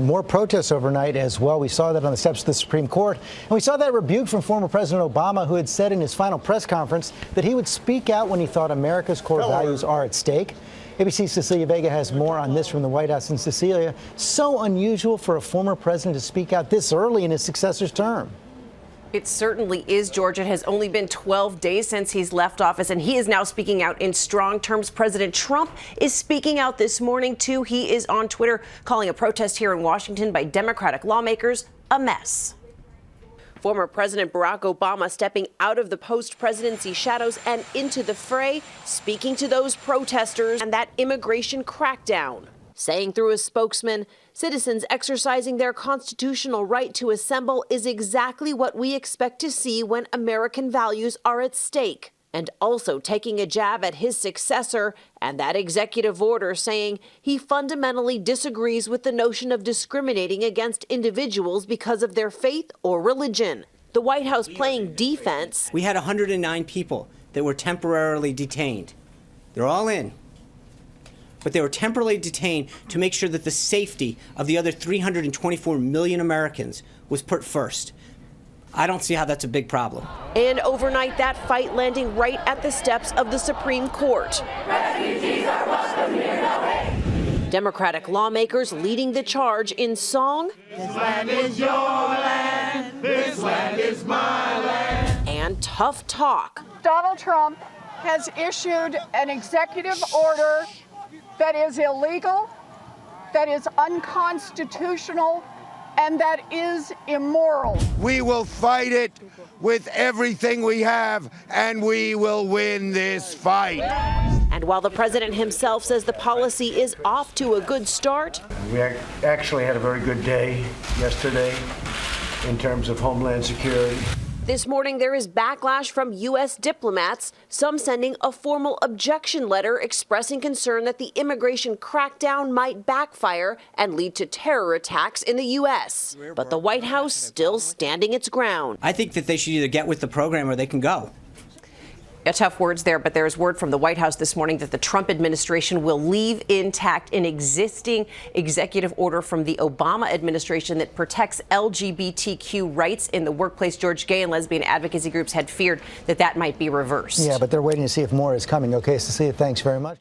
more protests overnight as well. We saw that on the steps of the Supreme Court. And we saw that rebuke from former President Obama, who had said in his final press conference that he would speak out when he thought America's core values are at stake. ABC's Cecilia Vega has more on this from the White House. And Cecilia, so unusual for a former president to speak out this early in his successor's term. It certainly is, George. It has only been 12 days since he's left office, and he is now speaking out in strong terms. President Trump is speaking out this morning, too. He is on Twitter calling a protest here in Washington by Democratic lawmakers a mess. Former President Barack Obama stepping out of the post-presidency shadows and into the fray, speaking to those protesters and that immigration crackdown. Saying through a spokesman, citizens exercising their constitutional right to assemble is exactly what we expect to see when American values are at stake. And also taking a jab at his successor and that executive order, saying he fundamentally disagrees with the notion of discriminating against individuals because of their faith or religion. The White House playing defense. We had 109 people that were temporarily detained. They're all in. But they were temporarily detained to make sure that the safety of the other 324 million Americans was put first. I don't see how that's a big problem. And overnight, that fight landing right at the steps of the Supreme Court. Refugees are welcome here. Democratic lawmakers leading the charge in song. This land is your land. This land is my land. And tough talk. Donald Trump has issued an executive order that is illegal, that is unconstitutional, and that is immoral. We will fight it with everything we have, and we will win this fight. And while the president himself says the policy is off to a good start, we actually had a very good day yesterday in terms of Homeland Security. this morning there is backlash from U.S. diplomats, some sending a formal objection letter expressing concern that the immigration crackdown might backfire and lead to terror attacks in the U.S. But the White House still standing its ground. I think that they should either get with the program or they can go. Tough words there, but there is word from the White House this morning that the Trump administration will leave intact an existing executive order from the Obama administration that protects LGBTQ rights in the workplace. George, gay and lesbian advocacy groups had feared that that might be reversed. Yeah, but they're waiting to see if more is coming. Okay, Cecilia, thanks very much.